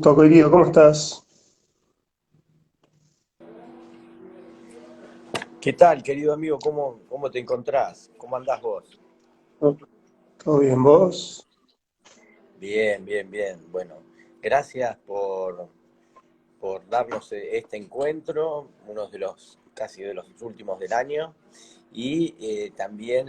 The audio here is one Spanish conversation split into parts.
gusto, querido, ¿cómo estás? ¿Qué tal, querido amigo? ¿Cómo te encontrás? ¿Cómo andás vos? ¿Todo bien, vos? Bien, bien, bien. Bueno, gracias por darnos este encuentro, uno de los casi de los últimos del año. Y también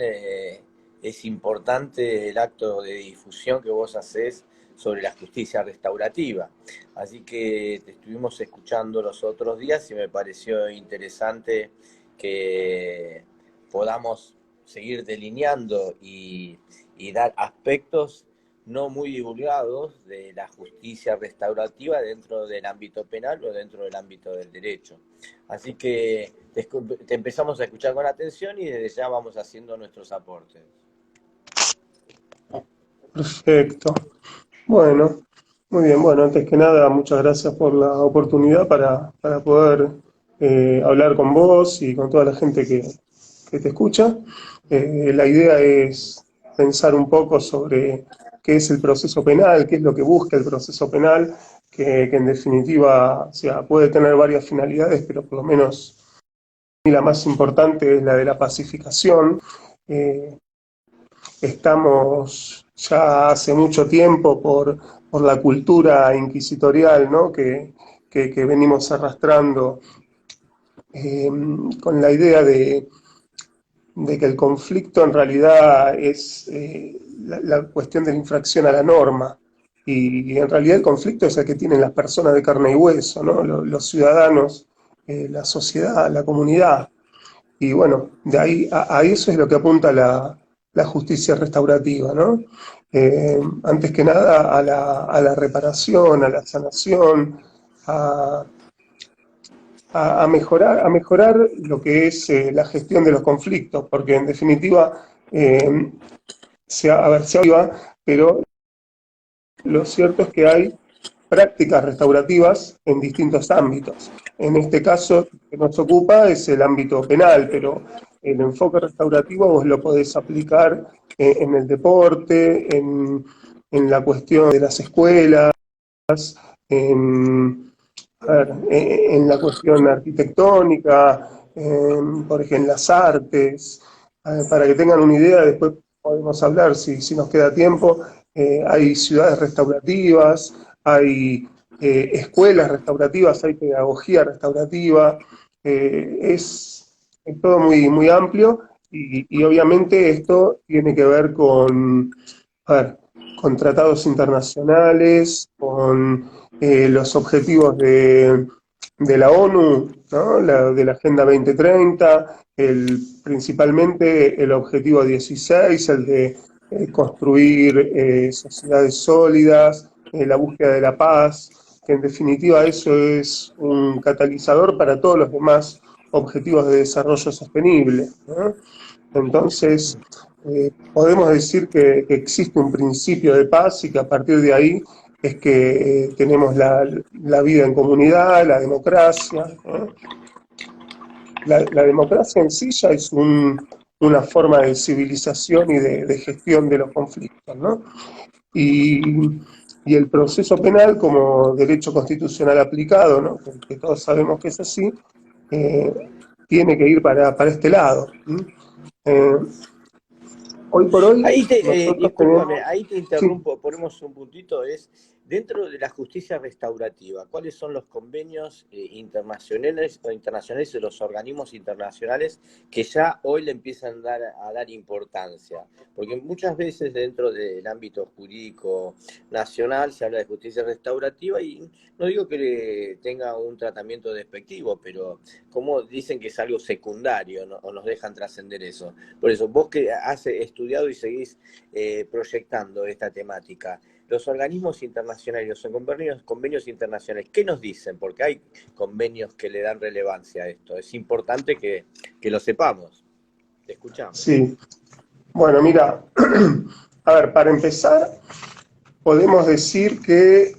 es importante el acto de difusión que vos hacés sobre la justicia restaurativa. Así que te estuvimos escuchando los otros días y me pareció interesante que podamos seguir delineando y dar aspectos no muy divulgados de la justicia restaurativa dentro del ámbito penal o dentro del ámbito del derecho. Así que te empezamos a escuchar con atención y desde ya vamos haciendo nuestros aportes. Perfecto. Bueno, muy bien. Bueno, antes que nada, muchas gracias por la oportunidad para poder hablar con vos y con toda la gente que te escucha. La idea es pensar un poco sobre qué es el proceso penal, qué es lo que busca el proceso penal, que en definitiva, o sea, puede tener varias finalidades, pero por lo menos y la más importante es la de la pacificación. Eh, Estamos ya hace mucho tiempo por la cultura inquisitorial, ¿no? que venimos arrastrando, eh, con la idea de que el conflicto en realidad es la cuestión de la infracción a la norma. Y en realidad el conflicto es el que tienen las personas de carne y hueso, ¿no? Los ciudadanos, la sociedad, la comunidad. Y bueno, de ahí a eso es lo que apunta la justicia restaurativa, ¿no? Antes que nada a la reparación, a la sanación, a, a mejorar lo que es la gestión de los conflictos, porque en definitiva, a ver, se va, pero lo cierto es que hay prácticas restaurativas en distintos ámbitos. En este caso, lo que nos ocupa es el ámbito penal, pero el enfoque restaurativo vos lo podés aplicar en el deporte, en la cuestión de las escuelas, en, en la cuestión arquitectónica, por ejemplo, en las artes. Para que tengan una idea, después podemos hablar si nos queda tiempo. Hay ciudades restaurativas, hay escuelas restaurativas, hay pedagogía restaurativa. Es todo muy amplio y obviamente esto tiene que ver a ver, con tratados internacionales, con los objetivos de la ONU, ¿no? De la Agenda 2030, principalmente el objetivo 16, el de construir sociedades sólidas, la búsqueda de la paz, que en definitiva eso es un catalizador para todos los demás objetivos de desarrollo sostenible, ¿no? Entonces, podemos decir que existe un principio de paz y que a partir de ahí es que tenemos la vida en comunidad, la democracia, ¿no? La democracia en sí ya es una forma de civilización y de gestión de los conflictos, ¿no? Y, y el proceso penal como derecho constitucional aplicado, ¿no? Que todos sabemos que es así, eh, tiene que ir para este lado. Eh, Hoy por hoy nosotros Discúlpame, tenemos, ahí te sí, interrumpo, ponemos un puntito, es dentro de la justicia restaurativa, ¿cuáles son los convenios internacionales de los organismos internacionales que ya hoy le empiezan a dar importancia? Porque muchas veces dentro del ámbito jurídico nacional se habla de justicia restaurativa y no digo que tenga un tratamiento despectivo, pero como dicen que es algo secundario, ¿no? O nos dejan trascender eso. Por eso, vos que has estudiado y seguís proyectando esta temática, los organismos internacionales, los convenios internacionales, ¿qué nos dicen? Porque hay convenios que le dan relevancia a esto. Es importante que lo sepamos. Te escuchamos. sí. Bueno, mira, a ver, para empezar, podemos decir que,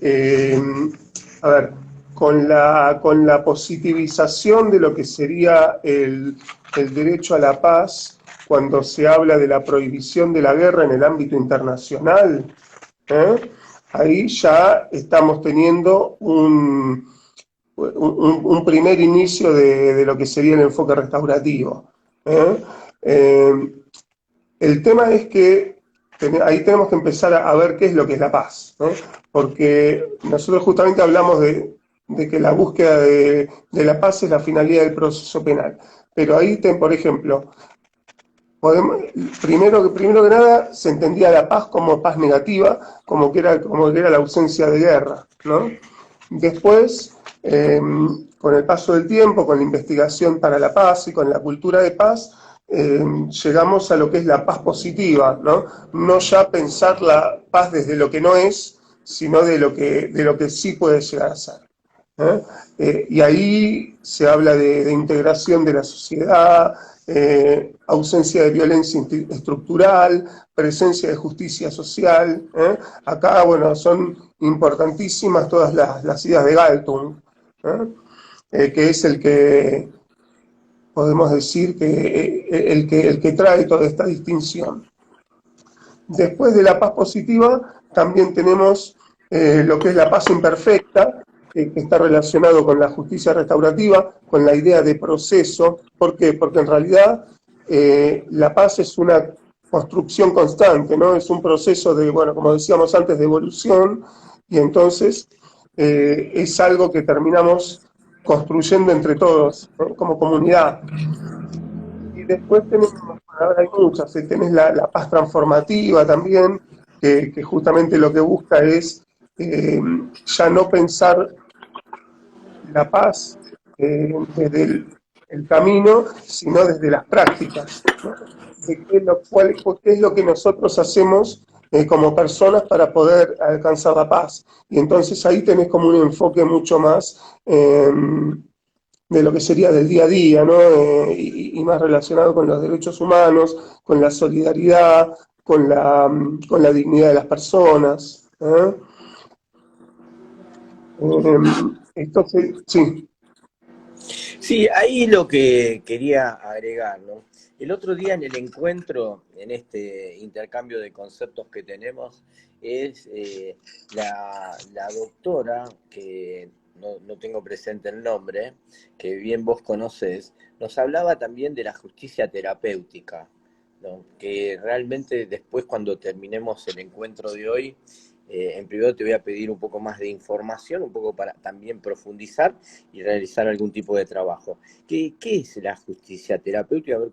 a ver, con la positivización de lo que sería el derecho a la paz, cuando se habla de la prohibición de la guerra en el ámbito internacional, ¿eh? ahí ya estamos teniendo un primer inicio de lo que sería el enfoque restaurativo. ¿Eh? Eh, el tema es que ahí tenemos que empezar a ver qué es lo que es la paz, ¿no? Porque nosotros justamente hablamos de que la búsqueda de la paz es la finalidad del proceso penal. Pero ahí, por ejemplo, podemos, primero que nada, se entendía la paz como paz negativa, como que era la ausencia de guerra, ¿no? Después, con el paso del tiempo, con la investigación para la paz y con la cultura de paz, llegamos a lo que es la paz positiva, ¿no? No ya pensar la paz desde lo que no es, sino de lo que sí puede llegar a ser. ¿Eh? Y ahí se habla de integración de la sociedad, ausencia de violencia estructural, presencia de justicia social. ¿Eh? Acá, bueno, son importantísimas todas las ideas de Galtung, ¿eh? Que es el que, podemos decir, el que trae toda esta distinción. Después de la paz positiva, también tenemos lo que es la paz imperfecta, que está relacionado con la justicia restaurativa, con la idea de proceso. ¿Por qué? Porque en realidad la paz es una construcción constante, ¿no? Es un proceso de, bueno, como decíamos antes, de evolución, y entonces es algo que terminamos construyendo entre todos, ¿no? Como comunidad. Y después tenemos, ahora hay muchas, tenés la paz transformativa también, que justamente lo que busca es ya no pensar la paz desde el camino, sino desde las prácticas, ¿no? De qué es lo que nosotros hacemos como personas para poder alcanzar la paz. Y entonces ahí tenés como un enfoque mucho más de lo que sería del día a día, ¿no? Y más relacionado con los derechos humanos, con la solidaridad, con la dignidad de las personas. ¿Eh? Entonces, sí. Sí, ahí lo que quería agregar, ¿no? El otro día en el encuentro, en este intercambio de conceptos que tenemos, es la doctora, que no tengo presente el nombre, que bien vos conocés, nos hablaba también de la justicia terapéutica, ¿no? Que realmente después cuando terminemos el encuentro de hoy, en privado te voy a pedir un poco más de información, un poco para también profundizar y realizar algún tipo de trabajo. ¿Qué es la justicia terapéutica? A ver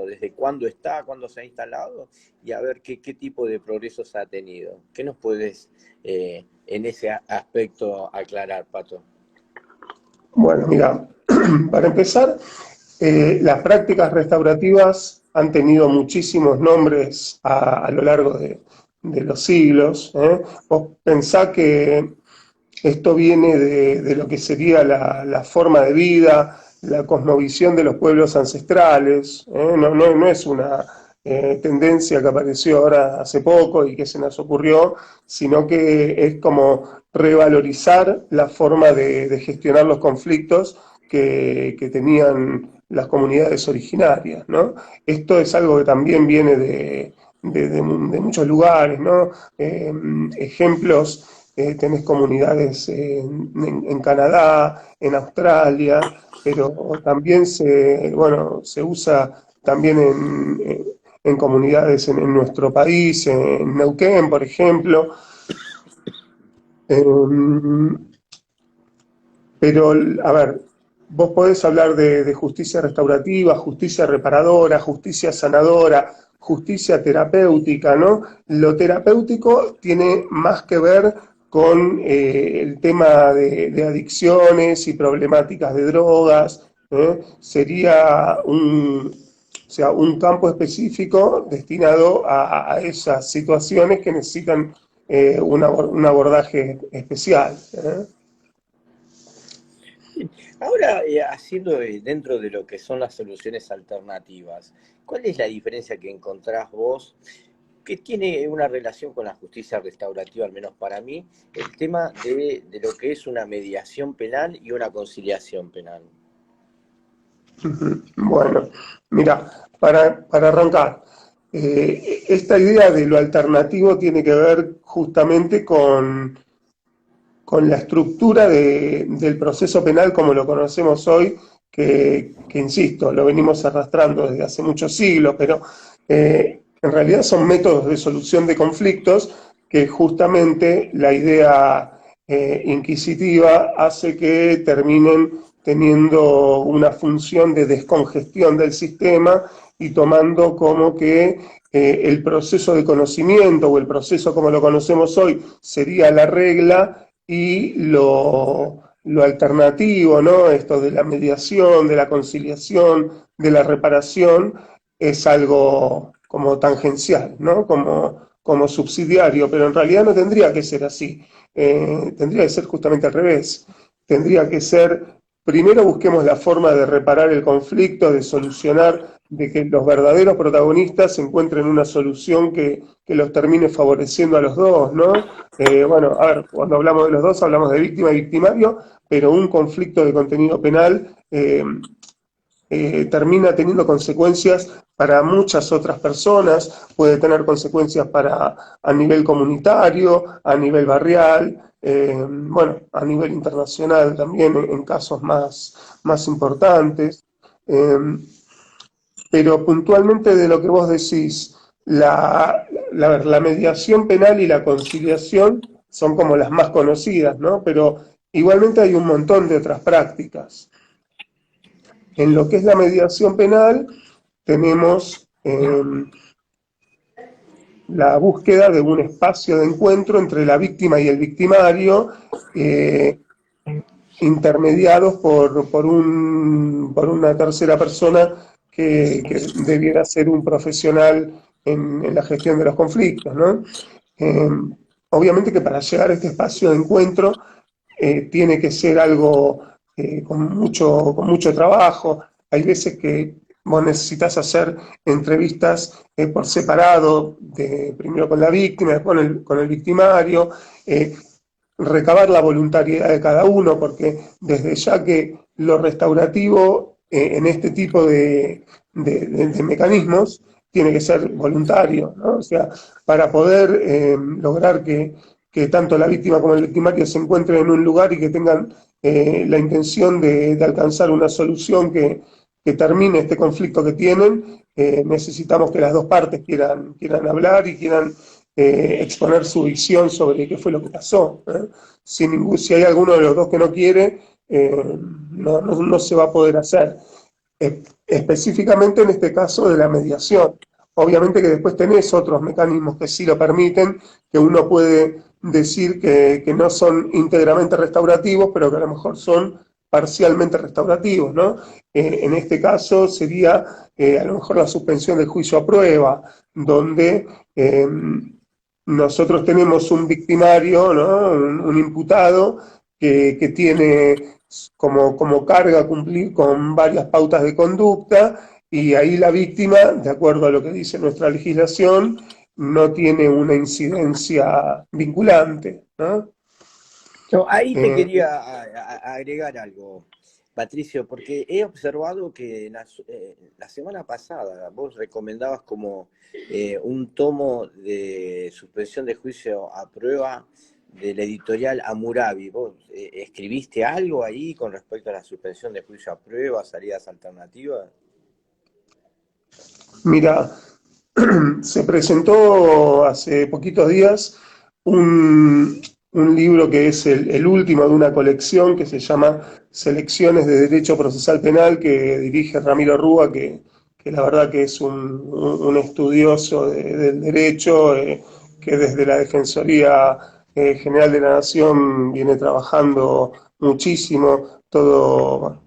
desde cuándo está, cuándo se ha instalado y a ver qué tipo de progresos ha tenido. ¿Qué nos puedes en ese aspecto aclarar, Pato? Bueno, mira, para empezar, las prácticas restaurativas han tenido muchísimos nombres a lo largo de los siglos. ¿Eh? Vos pensá que esto viene de lo que sería la forma de vida, la cosmovisión de los pueblos ancestrales. ¿Eh? No es una tendencia que apareció ahora hace poco y que se nos ocurrió, sino que es como revalorizar la forma de gestionar los conflictos que tenían las comunidades originarias, ¿no? Esto es algo que también viene de muchos lugares, ¿no? Ejemplos, tenés comunidades en Canadá, en Australia, pero también bueno, se usa también en comunidades en nuestro país, en Neuquén, por ejemplo. Eh, pero, a ver, vos podés hablar de justicia restaurativa, justicia reparadora, justicia sanadora, justicia terapéutica, ¿no? Lo terapéutico tiene más que ver con el tema de adicciones y problemáticas de drogas, ¿eh? Sería o sea, un campo específico destinado a esas situaciones que necesitan un abordaje especial. ¿Eh? Ahora, haciendo dentro de lo que son las soluciones alternativas, ¿cuál es la diferencia que encontrás vos que tiene una relación con la justicia restaurativa, al menos para mí, el tema de lo que es una mediación penal y una conciliación penal? Bueno, mira, para arrancar, esta idea de lo alternativo tiene que ver justamente con la estructura del proceso penal como lo conocemos hoy, que insisto, lo venimos arrastrando desde hace muchos siglos, pero en realidad son métodos de solución de conflictos que justamente la idea inquisitiva hace que terminen teniendo una función de descongestión del sistema y tomando como que el proceso de conocimiento o el proceso como lo conocemos hoy sería la regla y lo alternativo, ¿no? Esto de la mediación, de la conciliación, de la reparación, es algo como tangencial, ¿no? Como subsidiario, pero en realidad no tendría que ser así. Tendría que ser justamente al revés. Tendría que ser, primero busquemos la forma de reparar el conflicto, de solucionar, de que los verdaderos protagonistas encuentren una solución que los termine favoreciendo a los dos, ¿no? Bueno, a ver, cuando hablamos de los dos hablamos de víctima y victimario, pero un conflicto de contenido penal termina teniendo consecuencias para muchas otras personas, puede tener consecuencias a nivel comunitario, a nivel barrial, bueno, a nivel internacional también en casos más importantes. Eh, pero puntualmente de lo que vos decís, la mediación penal y la conciliación son como las más conocidas, ¿no? Pero igualmente hay un montón de otras prácticas. En lo que es la mediación penal, tenemos la búsqueda de un espacio de encuentro entre la víctima y el victimario, eh, intermediados por una tercera persona que debiera ser un profesional en la gestión de los conflictos, ¿no? Eh, Obviamente que para llegar a este espacio de encuentro tiene que ser algo con mucho trabajo. Hay veces que vos necesitas hacer entrevistas por separado, primero con la víctima, después con el victimario, eh, recabar la voluntariedad de cada uno, porque desde ya que lo restaurativo en este tipo de mecanismos tiene que ser voluntario, ¿no? O sea, para poder lograr que tanto la víctima como el victimario se encuentren en un lugar y que tengan la intención de alcanzar una solución que termine este conflicto que tienen, necesitamos que las dos partes quieran hablar y quieran exponer su visión sobre qué fue lo que pasó. Si hay alguno de los dos que no quiere, no se va a poder hacer. Específicamente en este caso de la mediación. Obviamente que después tenés otros mecanismos que sí lo permiten, que uno puede decir que no son íntegramente restaurativos, pero que a lo mejor son parcialmente restaurativos, ¿no? En este caso sería a lo mejor la suspensión del juicio a prueba, donde nosotros tenemos un victimario, ¿no? Un imputado que tiene como carga cumplir con varias pautas de conducta y ahí la víctima, de acuerdo a lo que dice nuestra legislación, no tiene una incidencia vinculante, ¿no? No, ahí te Eh, quería agregar algo, Patricio, porque he observado que la semana pasada vos recomendabas como un tomo de suspensión de juicio a prueba de la editorial Hammurabi. ¿Vos escribiste algo ahí con respecto a la suspensión de juicio a prueba, salidas alternativas? Mira, se presentó hace poquitos días un libro que es el último de una colección que se llama Selecciones de Derecho Procesal Penal, que dirige Ramiro Rúa, que la verdad que es un estudioso del derecho, que desde la Defensoría General de la Nación viene trabajando muchísimo todo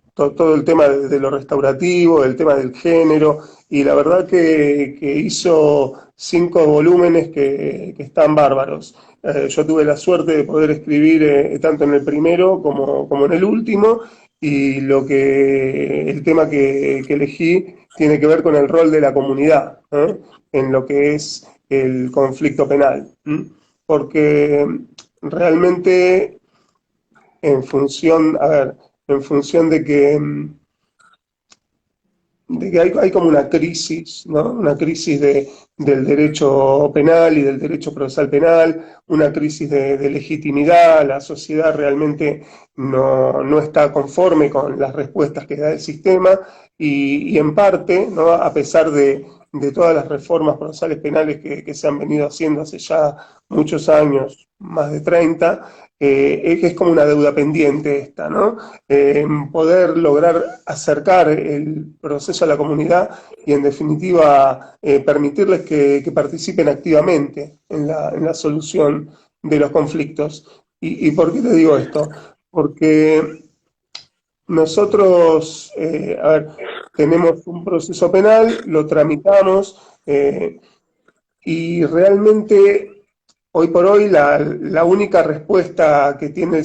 el tema de lo restaurativo, el tema del género, y la verdad que hizo 5 volúmenes que están bárbaros. Yo tuve la suerte de poder escribir tanto en el primero como en el último, y el tema que elegí tiene que ver con el rol de la comunidad, en lo que es el conflicto penal. Porque realmente en función, a ver, en función de que de que hay como una crisis, ¿no? Una crisis del derecho penal y del derecho procesal penal, una crisis de legitimidad, la sociedad realmente no está conforme con las respuestas que da el sistema y en parte, ¿no? A pesar de todas las reformas procesales penales que se han venido haciendo hace ya muchos años, más de 30, es como una deuda pendiente esta, ¿no? Poder lograr acercar el proceso a la comunidad y en definitiva permitirles que participen activamente en la solución de los conflictos. ¿Y por qué te digo esto? Porque nosotros, a ver, tenemos un proceso penal, lo tramitamos y realmente hoy por hoy la única respuesta que tiene o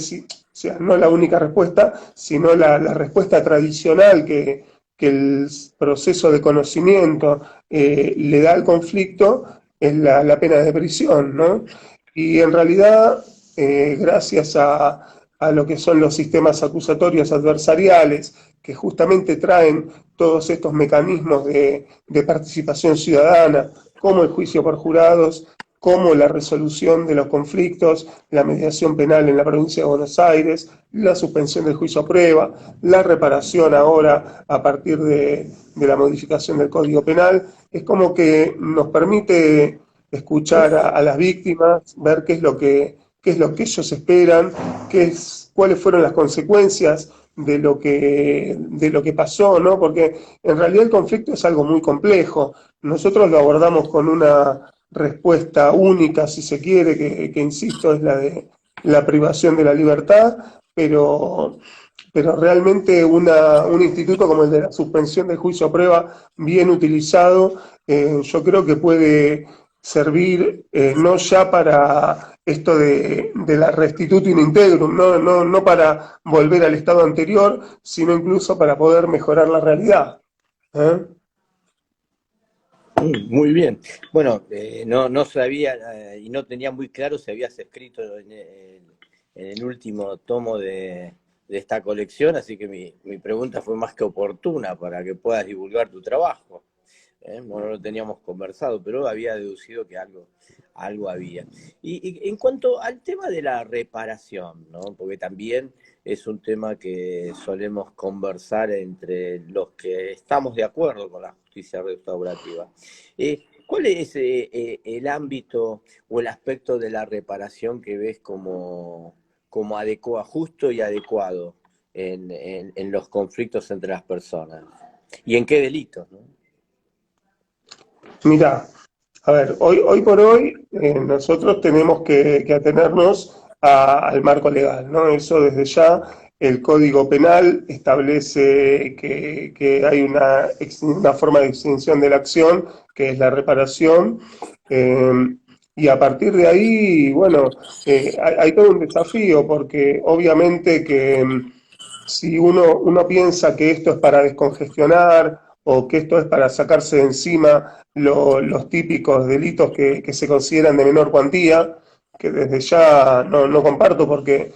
sea, no la única respuesta, sino la respuesta tradicional que el proceso de conocimiento le da al conflicto es la pena de prisión, ¿no? Y en realidad, gracias a lo que son los sistemas acusatorios adversariales, que justamente traen todos estos mecanismos de participación ciudadana, como el juicio por jurados, como la resolución de los conflictos, la mediación penal en la provincia de Buenos Aires, la suspensión del juicio a prueba, la reparación ahora a partir de la modificación del Código Penal, es como que nos permite escuchar a las víctimas, ver qué es lo que ellos esperan, cuáles fueron las consecuencias de lo que pasó, ¿no? Porque en realidad el conflicto es algo muy complejo. Nosotros lo abordamos con una respuesta única, si se quiere, que insisto, es la de la privación de la libertad, pero realmente un instituto como el de la suspensión del juicio a prueba, bien utilizado, yo creo que puede servir no ya para esto de la restitutio in integrum, no para volver al estado anterior, sino incluso para poder mejorar la realidad. ¿Eh? Muy bien. Bueno, no sabía y no tenía muy claro si habías escrito en el último tomo de esta colección, así que mi pregunta fue más que oportuna para que puedas divulgar tu trabajo. Bueno, no lo teníamos conversado, pero había deducido que algo había. Y en cuanto al tema de la reparación, ¿no? Porque también es un tema que solemos conversar entre los que estamos de acuerdo con la justicia restaurativa. ¿Cuál es el ámbito o el aspecto de la reparación que ves como justo y adecuado en los conflictos entre las personas? ¿Y en qué delitos, no? Mira, a ver, hoy por hoy nosotros tenemos que atenernos al marco legal, ¿no? Eso desde ya, el Código Penal establece que hay una forma de extinción de la acción, que es la reparación, eh, y a partir de ahí, bueno, hay todo un desafío, porque obviamente que si uno piensa que esto es para descongestionar o que esto es para sacarse de encima los típicos delitos que se consideran de menor cuantía, que desde ya no comparto porque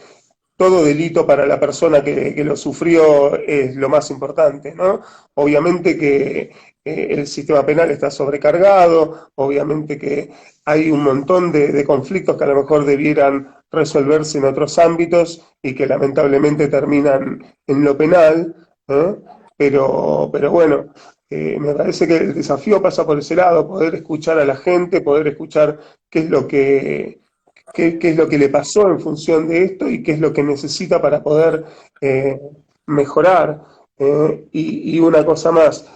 todo delito para la persona que lo sufrió es lo más importante, ¿no? Obviamente que el sistema penal está sobrecargado, obviamente que hay un montón de conflictos que a lo mejor debieran resolverse en otros ámbitos y que lamentablemente terminan en lo penal, ¿eh? Pero bueno, me parece que el desafío pasa por ese lado, poder escuchar a la gente, poder escuchar qué es lo qué es lo que le pasó en función de esto y qué es lo que necesita para poder eh, mejorar. Y una cosa más,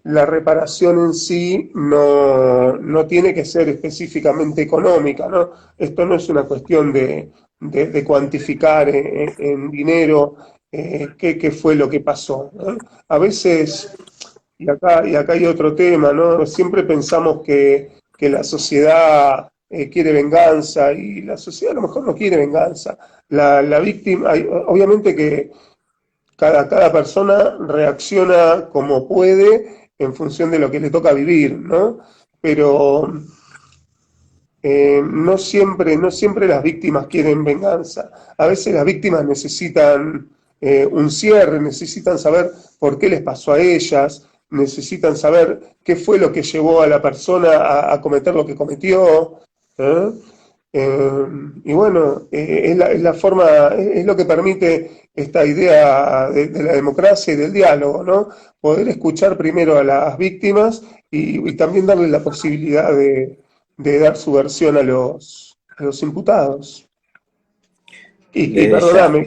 la reparación en sí no tiene que ser específicamente económica, ¿no? Esto no es una cuestión de cuantificar en dinero qué fue lo que pasó, ¿no? A veces, y acá hay otro tema, ¿no? Siempre pensamos que la sociedad quiere venganza y la sociedad a lo mejor no quiere venganza. La víctima, obviamente que cada persona reacciona como puede en función de lo que le toca vivir, ¿no? Pero no siempre las víctimas quieren venganza. A veces las víctimas necesitan un cierre, necesitan saber por qué les pasó a ellas, necesitan saber qué fue lo que llevó a la persona a cometer lo que cometió. ¿Eh? Y bueno, es la forma, es lo que permite esta idea de la democracia y del diálogo, ¿no? Poder escuchar primero a las víctimas y también darle la posibilidad de dar su versión a los imputados. Y Desde ya. perdóname,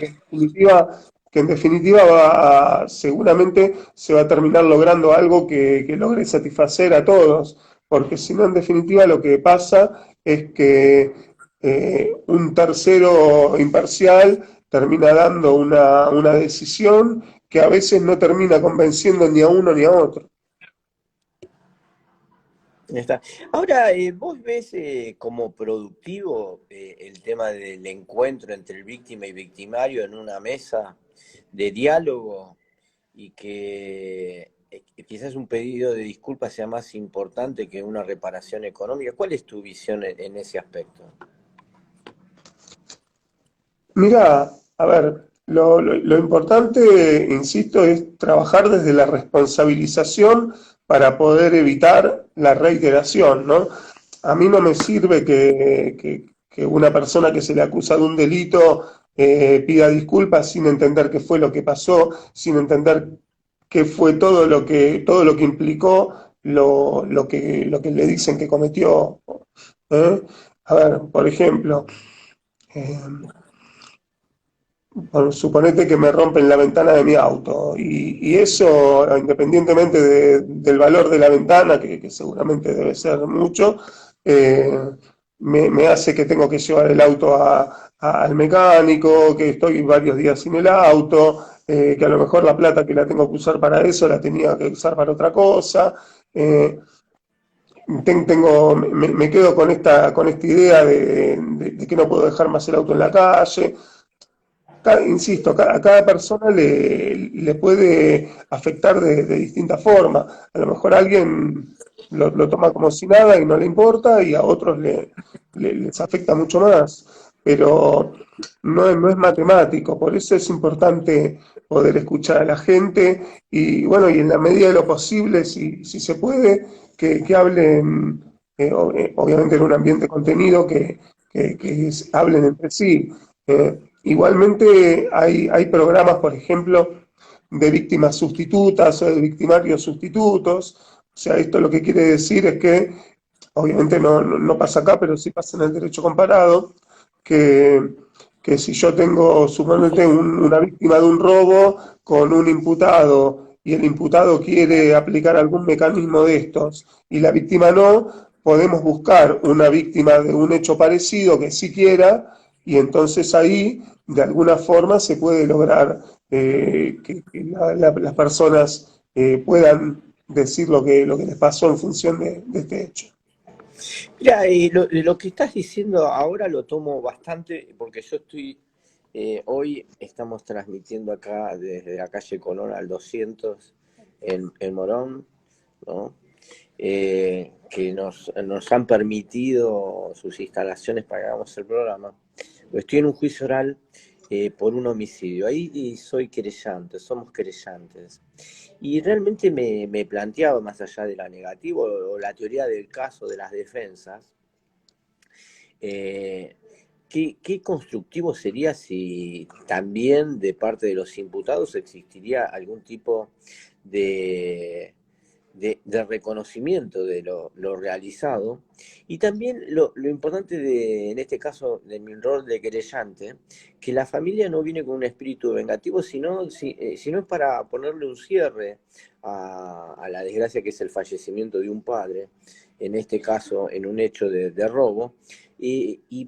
que en definitiva seguramente se va a terminar logrando algo que logre satisfacer a todos, porque si no, en definitiva lo que pasa es que un tercero imparcial termina dando una decisión que a veces no termina convenciendo ni a uno ni a otro. Está. Ahora, ¿vos ves como productivo el tema del encuentro entre el víctima y victimario en una mesa de diálogo y que quizás un pedido de disculpas sea más importante que una reparación económica? ¿Cuál es tu visión en ese aspecto? Mira, a ver, lo importante, insisto, es trabajar desde la responsabilización para poder evitar la reiteración, ¿no? A mí no me sirve que una persona que se le acusa de un delito pida disculpas sin entender qué fue lo que pasó, sin entender qué fue todo lo que implicó lo que le dicen que cometió. ¿Eh? A ver, por ejemplo, eh, bueno, suponete que me rompen la ventana de mi auto y eso, independientemente del valor de la ventana, que seguramente debe ser mucho, eh, me hace que tengo que llevar el auto al mecánico, que estoy varios días sin el auto, que a lo mejor la plata que la tengo que usar para eso la tenía que usar para otra cosa. eh, me quedo con esta idea de que no puedo dejar más el auto en la calle. Insisto, a cada persona le puede afectar de distinta forma. A lo mejor alguien lo toma como si nada y no le importa, y a otros les afecta mucho más. Pero no es matemático, por eso es importante poder escuchar a la gente y bueno, y en la medida de lo posible, si se puede, que hablen, obviamente en un ambiente contenido, hablen entre sí. Igualmente hay programas, por ejemplo, de víctimas sustitutas o de victimarios sustitutos. O sea, esto lo que quiere decir es que, obviamente no pasa acá, pero sí pasa en el derecho comparado, que, que si yo tengo, suponete, una víctima de un robo con un imputado y el imputado quiere aplicar algún mecanismo de estos y la víctima no, podemos buscar una víctima de un hecho parecido que sí quiera y entonces ahí de alguna forma se puede lograr que las personas puedan decir lo que les pasó en función de este hecho. Mira, lo que estás diciendo ahora lo tomo bastante, porque yo estoy, hoy estamos transmitiendo acá desde la calle Colón al 200 en Morón, ¿no? Que nos han permitido sus instalaciones para que hagamos el programa. Estoy en un juicio oral por un homicidio. Ahí soy querellante, somos querellantes. Y realmente me planteaba, más allá de la negativa o la teoría del caso de las defensas, eh, ¿qué constructivo sería si también de parte de los imputados existiría algún tipo de, de reconocimiento de lo realizado? Y también lo importante en este caso de mi rol de querellante, que la familia no viene con un espíritu vengativo, sino es para ponerle un cierre a la desgracia que es el fallecimiento de un padre, en este caso en un hecho de robo,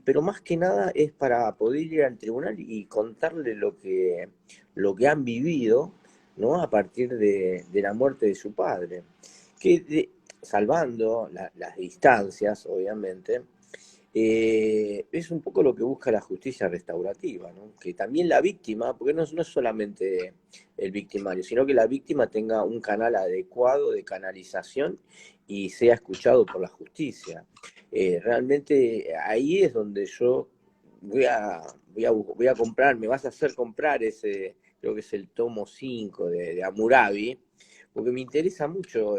pero más que nada es para poder ir al tribunal y contarle lo que han vivido, ¿no? A partir de la muerte de su padre. Salvando las distancias, obviamente, es un poco lo que busca la justicia restaurativa, ¿no? Que también la víctima, porque no es solamente el victimario, sino que la víctima tenga un canal adecuado de canalización y sea escuchado por la justicia. Realmente ahí es donde yo voy a comprar, me vas a hacer comprar ese, creo que es el tomo 5 de Hammurabi, porque me interesa mucho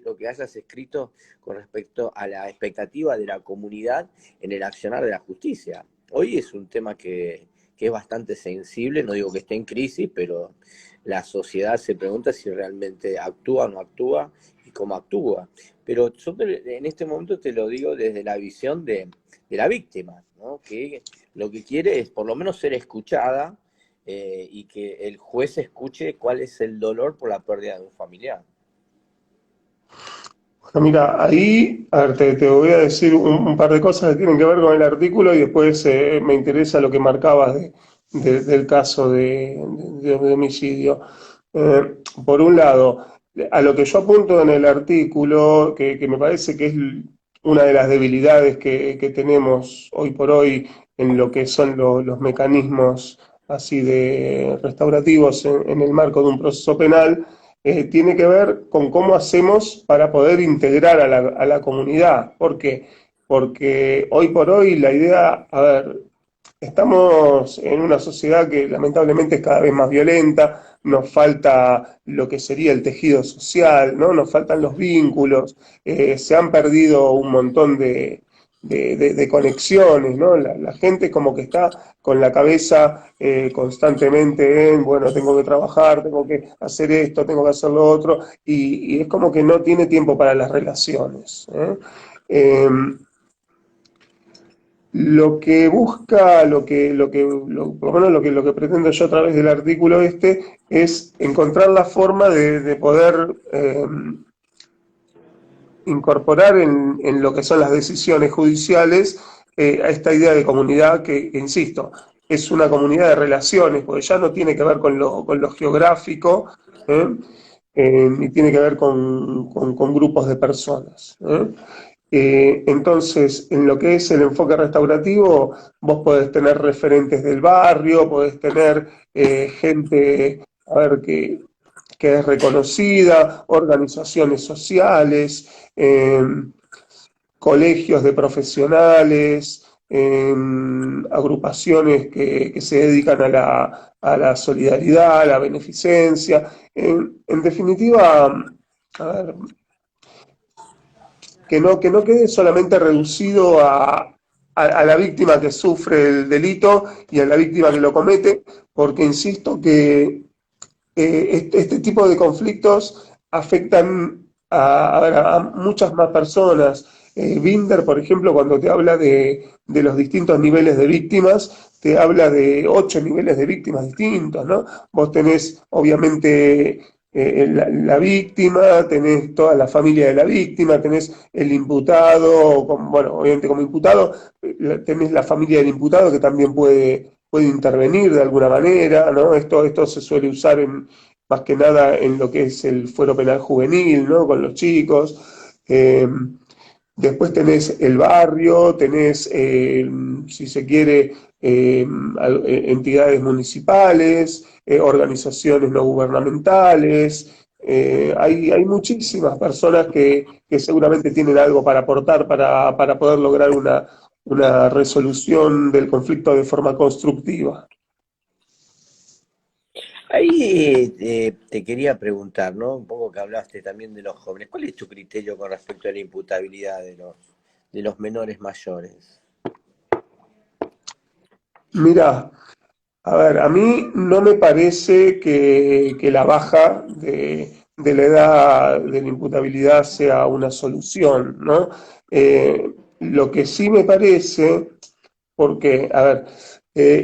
lo que hayas escrito con respecto a la expectativa de la comunidad en el accionar de la justicia. Hoy es un tema que es bastante sensible, no digo que esté en crisis, pero la sociedad se pregunta si realmente actúa o no actúa y cómo actúa. Pero yo en este momento te lo digo desde la visión de la víctima, ¿no? Que lo que quiere es por lo menos ser escuchada, y que el juez escuche cuál es el dolor por la pérdida de un familiar. Bueno, mira, ahí, a ver, te voy a decir un par de cosas que tienen que ver con el artículo y después me interesa lo que marcabas del caso de homicidio. Por un lado, a lo que yo apunto en el artículo, que me parece que es una de las debilidades que tenemos hoy por hoy en lo que son los mecanismos así de restaurativos en el marco de un proceso penal, tiene que ver con cómo hacemos para poder integrar a la comunidad. ¿Por qué? Porque hoy por hoy la idea, a ver, estamos en una sociedad que lamentablemente es cada vez más violenta, nos falta lo que sería el tejido social, ¿no? Nos faltan los vínculos, se han perdido un montón de conexiones, ¿no? La gente como que está con la cabeza constantemente en, bueno, tengo que trabajar, tengo que hacer esto, tengo que hacer lo otro, y es como que no tiene tiempo para las relaciones, ¿eh? Eh, lo que busca, por lo menos lo que pretendo yo a través del artículo este, es encontrar la forma de poder incorporar en lo que son las decisiones judiciales a esta idea de comunidad que, insisto, es una comunidad de relaciones, porque ya no tiene que ver con lo geográfico, ¿eh? Ni tiene que ver con grupos de personas, ¿eh? Entonces, en lo que es el enfoque restaurativo, vos podés tener referentes del barrio, podés tener gente, a ver, que es reconocida, organizaciones sociales, colegios de profesionales, agrupaciones que se dedican a la solidaridad, a la beneficencia. En definitiva, a ver, que no quede solamente reducido a la víctima que sufre el delito y a la víctima que lo comete, porque insisto que este tipo de conflictos afectan a muchas más personas. Binder, por ejemplo, cuando te habla de los distintos niveles de víctimas, te habla de 8 niveles de víctimas distintos, ¿no? Vos tenés, obviamente, la víctima, tenés toda la familia de la víctima, tenés el imputado, bueno, obviamente como imputado, tenés la familia del imputado que también puede intervenir de alguna manera, ¿no? Esto se suele usar más que nada en lo que es el fuero penal juvenil, ¿no? Con los chicos. Después tenés el barrio, tenés, si se quiere, entidades municipales, organizaciones no gubernamentales. Hay muchísimas personas que seguramente tienen algo para aportar para poder lograr una resolución del conflicto de forma constructiva. Ahí te quería preguntar, ¿no? Un poco que hablaste también de los jóvenes. ¿Cuál es tu criterio con respecto a la imputabilidad de los menores mayores? Mira, a ver, a mí no me parece que la baja de la edad de la imputabilidad sea una solución, ¿no? Lo que sí me parece, porque, a ver,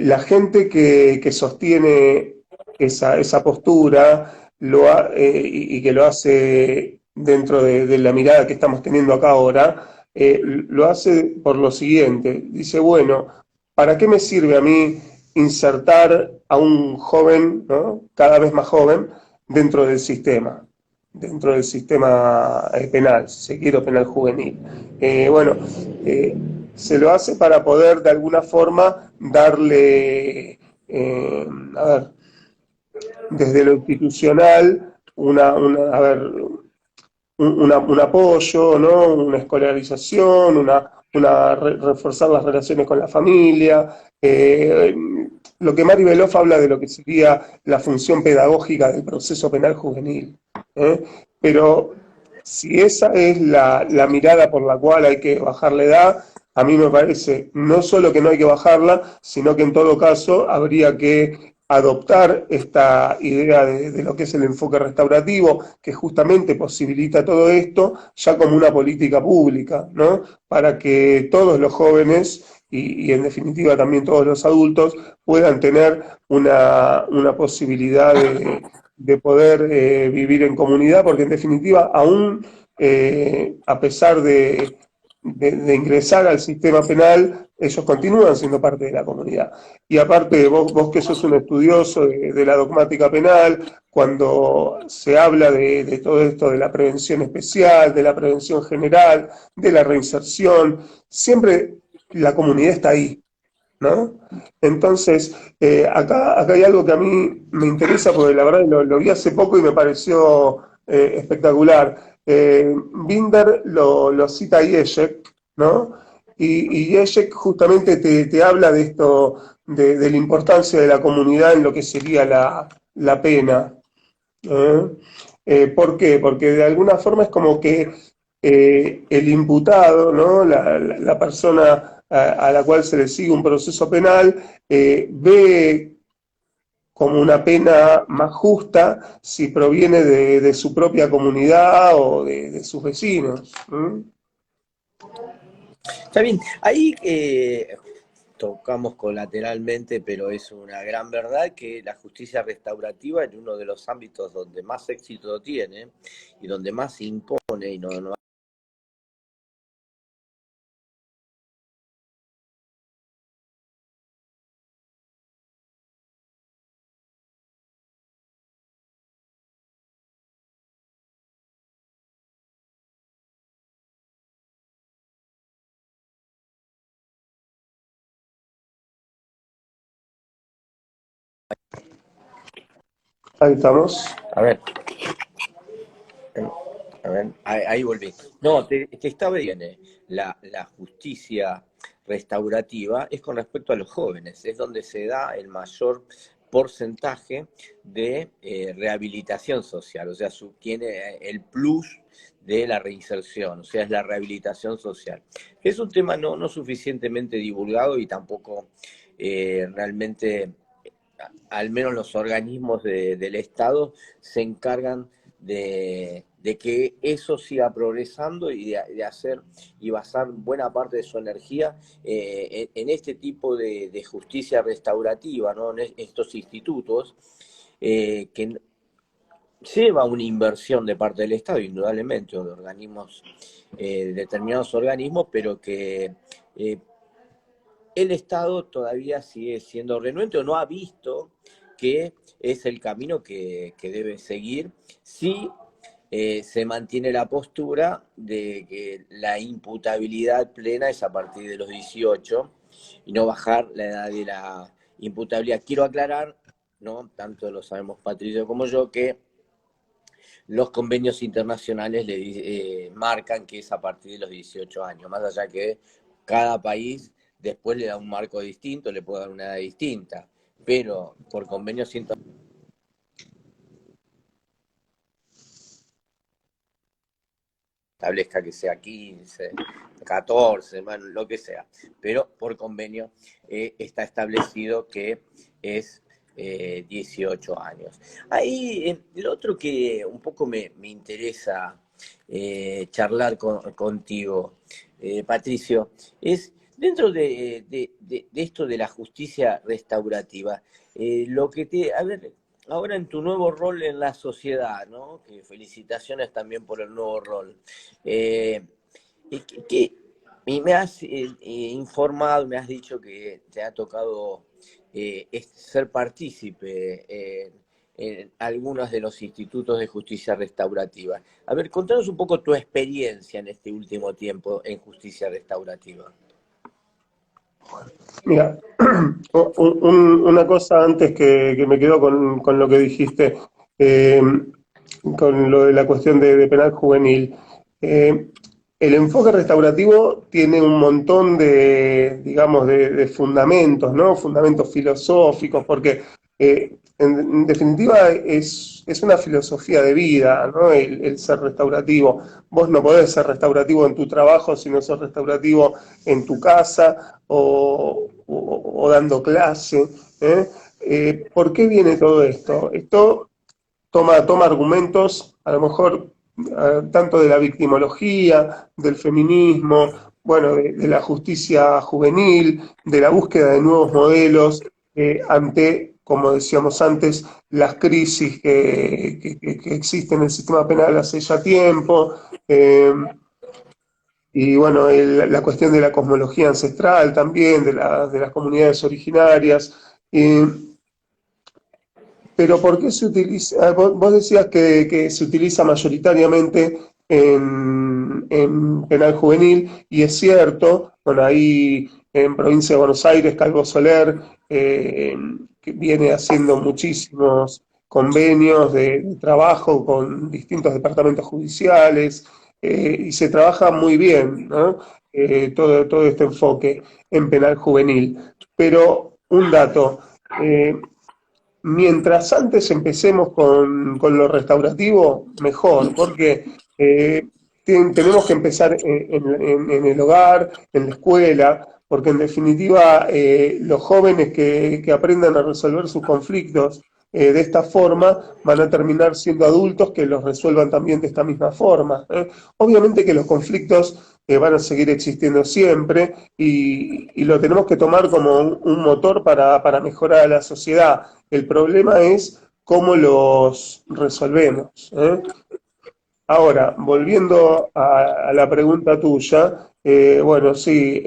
la gente que sostiene esa postura y que lo hace dentro de la mirada que estamos teniendo acá ahora, lo hace por lo siguiente. Dice, bueno, ¿para qué me sirve a mí insertar a un joven, ¿no? Cada vez más joven, dentro del sistema penal, si se quiere, o penal juvenil? Bueno, eh, se lo hace para poder de alguna forma darle, a ver, desde lo institucional, a ver, un apoyo, ¿no? Una escolarización, reforzar las relaciones con la familia. Lo que Mari Beloff habla de lo que sería la función pedagógica del proceso penal juvenil. ¿eh? Pero si esa es la mirada por la cual hay que bajar la edad, a mí me parece no solo que no hay que bajarla, sino que en todo caso habría que adoptar esta idea de lo que es el enfoque restaurativo, que justamente posibilita todo esto, ya como una política pública, ¿no? Para que todos los jóvenes y en definitiva también todos los adultos puedan tener una posibilidad de poder vivir en comunidad, porque en definitiva, aún a pesar de ingresar al sistema penal, ellos continúan siendo parte de la comunidad. Y aparte, vos que sos un estudioso de la dogmática penal, cuando se habla de todo esto de la prevención especial, de la prevención general, de la reinserción, siempre la comunidad está ahí, ¿no? Entonces, acá hay algo que a mí me interesa, porque la verdad lo vi hace poco y me pareció espectacular. Binder lo cita Zizek, ¿no? Y Zizek justamente te habla de esto, de la importancia de la comunidad en lo que sería la pena. ¿Eh? ¿Por qué? Porque de alguna forma es como que el imputado, ¿no? La persona a la cual se le sigue un proceso penal, ve como una pena más justa si proviene de su propia comunidad o de sus vecinos. ¿Mm? Está bien, ahí tocamos colateralmente, pero es una gran verdad que la justicia restaurativa es uno de los ámbitos donde más éxito tiene y donde más se impone, y no Ahí estamos. A ver, a ver, ahí volví. No, te estaba bien. La justicia restaurativa es con respecto a los jóvenes, es donde se da el mayor porcentaje de rehabilitación social, o sea, tiene el plus de la reinserción, o sea, es la rehabilitación social. Es un tema no suficientemente divulgado y tampoco realmente, al menos los organismos del Estado, se encargan de que eso siga progresando y de hacer y basar buena parte de su energía en este tipo de justicia restaurativa, ¿no? En estos institutos que lleva una inversión de parte del Estado, indudablemente, o de organismos, determinados organismos, pero que el Estado todavía sigue siendo renuente o no ha visto que es el camino que debe seguir si se mantiene la postura de que la imputabilidad plena es a partir de los 18 y no bajar la edad de la imputabilidad. Quiero aclarar, ¿no? Tanto lo sabemos Patricio como yo, que los convenios internacionales marcan que es a partir de los 18 años, más allá que cada país después le da un marco distinto, le puede dar una edad distinta, pero por convenios internacionales establezca que sea 15, 14, bueno, lo que sea, pero por convenio está establecido que es 18 años. Ahí, lo otro que un poco me interesa charlar contigo, Patricio, es dentro de esto de la justicia restaurativa, lo que a ver, ahora en tu nuevo rol en la sociedad, ¿no? Que felicitaciones también por el nuevo rol. Eh, y me has informado, me has dicho que te ha tocado ser partícipe en algunos de los institutos de justicia restaurativa. A ver, contanos un poco tu experiencia en este último tiempo en justicia restaurativa. Mira, una cosa antes que me quedo con lo que dijiste, eh, con lo de la cuestión de penal juvenil. Eh, el enfoque restaurativo tiene un montón de, digamos, de fundamentos, ¿no? Fundamentos filosóficos, porque En definitiva, es una filosofía de vida, ¿no? El ser restaurativo. Vos no podés ser restaurativo en tu trabajo si no sos restaurativo en tu casa o dando clase. ¿Eh? ¿Por qué viene todo esto? Esto toma argumentos, a lo mejor tanto de la victimología, del feminismo, bueno, de la justicia juvenil, de la búsqueda de nuevos modelos ante, como decíamos antes, las crisis que existen en el sistema penal hace ya tiempo. Y bueno, la cuestión de la cosmología ancestral también, de las comunidades originarias. Pero ¿por qué se utiliza? Vos decías que se utiliza mayoritariamente en penal juvenil, y es cierto, bueno, ahí en provincia de Buenos Aires, Calvo Soler, que viene haciendo muchísimos convenios de trabajo con distintos departamentos judiciales, y se trabaja muy bien, ¿no? Todo este enfoque en penal juvenil. Pero un dato. Mientras antes empecemos con lo restaurativo, mejor, porque tenemos que empezar en el hogar, en la escuela, porque en definitiva los jóvenes que aprendan a resolver sus conflictos de esta forma van a terminar siendo adultos que los resuelvan también de esta misma forma. Obviamente que los conflictos van a seguir existiendo siempre y lo tenemos que tomar como un motor para mejorar a la sociedad. El problema es cómo los resolvemos. Ahora, volviendo a la pregunta tuya, bueno, sí,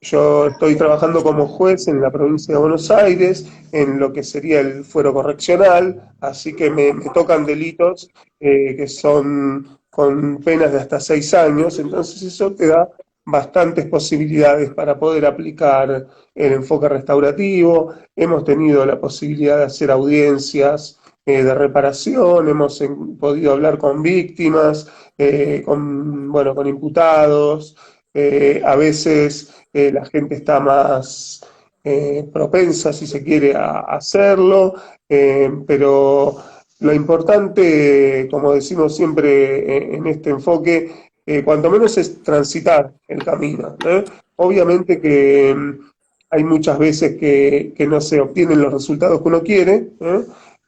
yo estoy trabajando como juez en la provincia de Buenos Aires, en lo que sería el fuero correccional, así que me tocan delitos que son con penas de hasta 6 años, entonces eso te da bastantes posibilidades para poder aplicar el enfoque restaurativo. Hemos tenido la posibilidad de hacer audiencias de reparación, hemos podido hablar con víctimas, bueno, con imputados, a veces la gente está más propensa, si se quiere, a hacerlo, pero lo importante, como decimos siempre en este enfoque, cuanto menos es transitar el camino. Obviamente que hay muchas veces que no se obtienen los resultados que uno quiere,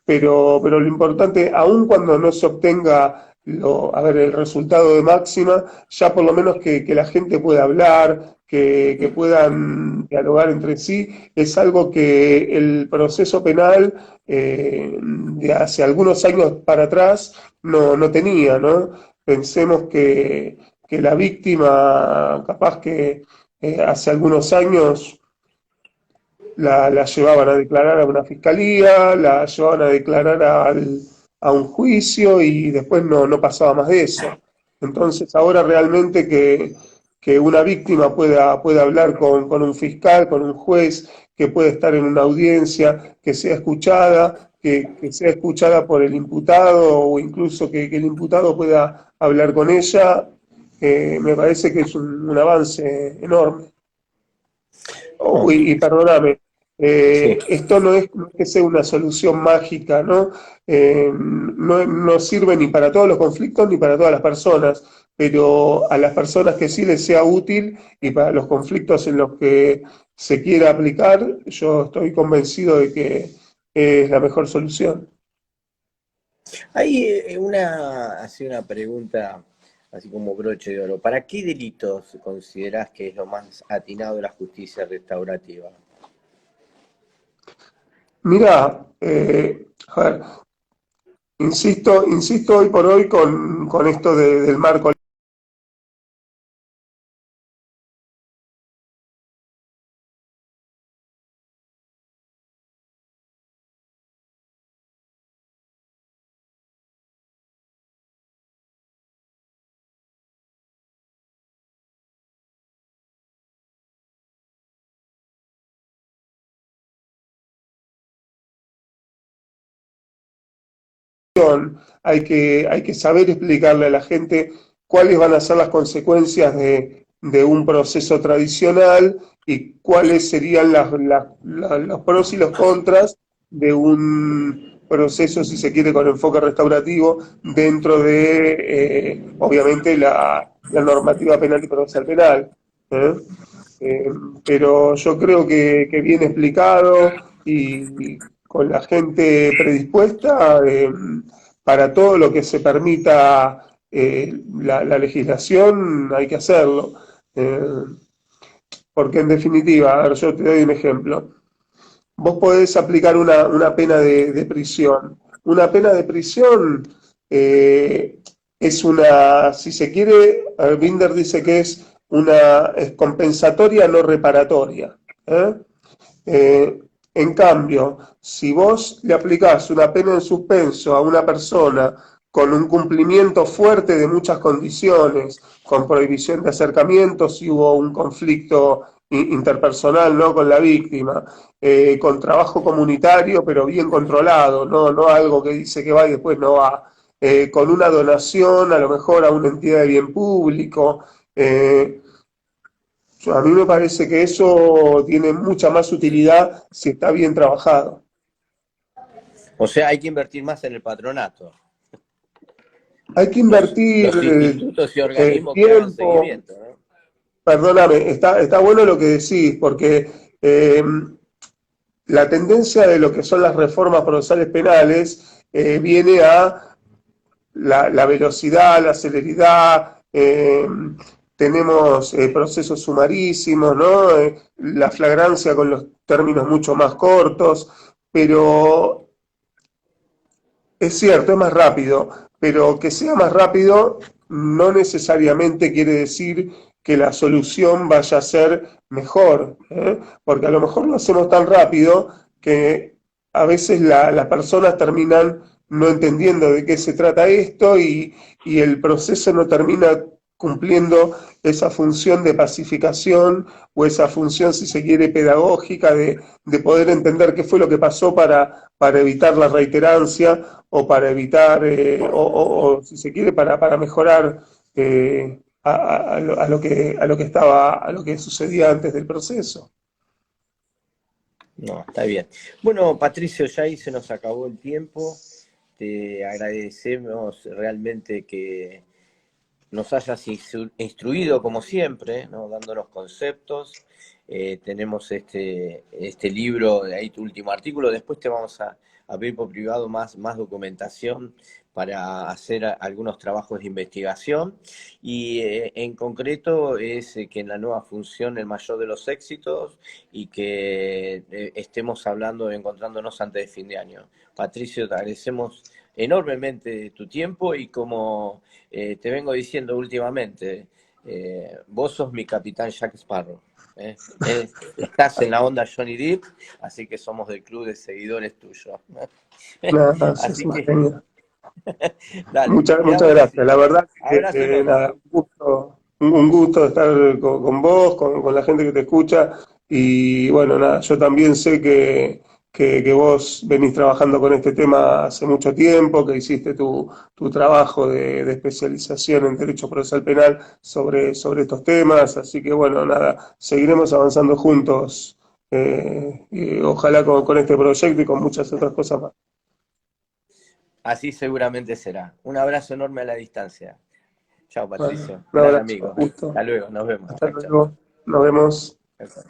pero lo importante, aun cuando no se obtenga a ver, el resultado de máxima, ya por lo menos que la gente pueda hablar, que puedan dialogar entre sí, es algo que el proceso penal de hace algunos años para atrás no tenía, ¿no? Pensemos que la víctima, capaz que hace algunos años la llevaban a declarar a una fiscalía, la llevaban a declarar a un juicio y después no pasaba más de eso. Entonces ahora realmente que una víctima pueda hablar con un fiscal, con un juez, que puede estar en una audiencia, que sea escuchada, que sea escuchada por el imputado o incluso que el imputado pueda hablar con ella, me parece que es un avance enorme. Oh, Y perdóname, sí. esto no es que sea una solución mágica, ¿no? No sirve ni para todos los conflictos ni para todas las personas, pero a las personas que sí les sea útil y para los conflictos en los que se quiera aplicar, yo estoy convencido de que es la mejor solución. Hay así una pregunta, así como broche de oro. ¿Para qué delitos considerás que es lo más atinado de la justicia restaurativa? Mira, a ver, insisto hoy por hoy con esto del marco. Hay que saber explicarle a la gente cuáles van a ser las consecuencias de un proceso tradicional y cuáles serían los pros y los contras de un proceso, si se quiere, con enfoque restaurativo dentro de, obviamente, la normativa penal y procesal penal. ¿Eh? Eh, pero yo creo que bien explicado y con la gente predispuesta para todo lo que se permita la legislación hay que hacerlo. Eh, porque en definitiva, a ver, yo te doy un ejemplo. Vos podés aplicar una pena de prisión. Una pena de prisión es una, si se quiere, Binder dice que es compensatoria, no reparatoria. ¿Eh? Eh, en cambio, si vos le aplicás una pena en suspenso a una persona con un cumplimiento fuerte de muchas condiciones, con prohibición de acercamientos, si hubo un conflicto interpersonal, ¿no?, con la víctima, con trabajo comunitario, pero bien controlado, no algo que dice que va y después no va, con una donación a lo mejor a una entidad de bien público. A mí me parece que eso tiene mucha más utilidad si está bien trabajado. O sea, hay que invertir más en el patronato. Hay que Los invertir institutos y organismos que hagan tiempo. seguimiento, ¿no? Perdóname, está bueno lo que decís, porque la tendencia de lo que son las reformas procesales penales viene a la velocidad, la celeridad, tenemos procesos sumarísimos, ¿no? La flagrancia con los términos mucho más cortos, pero es cierto, es más rápido, pero que sea más rápido no necesariamente quiere decir que la solución vaya a ser mejor, ¿eh? Porque a lo mejor lo hacemos tan rápido que a veces las personas terminan no entendiendo de qué se trata esto y el proceso no termina cumpliendo esa función de pacificación o esa función, si se quiere, pedagógica de poder entender qué fue lo que pasó para evitar la reiterancia o para evitar, o si se quiere, para mejorar a lo que estaba, a lo que sucedía antes del proceso. No, está bien. Bueno, Patricio, ya ahí se nos acabó el tiempo. Te agradecemos realmente que nos hayas instruido como siempre, ¿no?, dándonos conceptos. Tenemos este libro, de ahí tu último artículo. Después te vamos a pedir por privado más documentación para hacer algunos trabajos de investigación. Y en concreto es que en la nueva función el mayor de los éxitos y que estemos hablando, encontrándonos antes de fin de año. Patricio, te agradecemos enormemente tu tiempo y como te vengo diciendo últimamente, vos sos mi capitán Jack Sparrow. Estás en la onda Johnny Depp, así que somos del club de seguidores tuyos. Nada, es Así una que, genia. dale, Muchas quedamos gracias. así. La verdad que Abrazo enorme. nada, un gusto estar con vos, con la gente que te escucha. Y bueno, nada, yo también sé que vos venís trabajando con este tema hace mucho tiempo, que hiciste tu trabajo de especialización en Derecho Procesal Penal sobre estos temas. Así que bueno, nada, seguiremos avanzando juntos, y ojalá con este proyecto y con muchas otras cosas más. Así seguramente será. Un abrazo enorme a la distancia. Chao, Bueno, Patricio. un Gran abrazo, amigo. gusto. Hasta luego, nos vemos. Hasta Chao, chao. luego. Nos vemos. Chao, chao.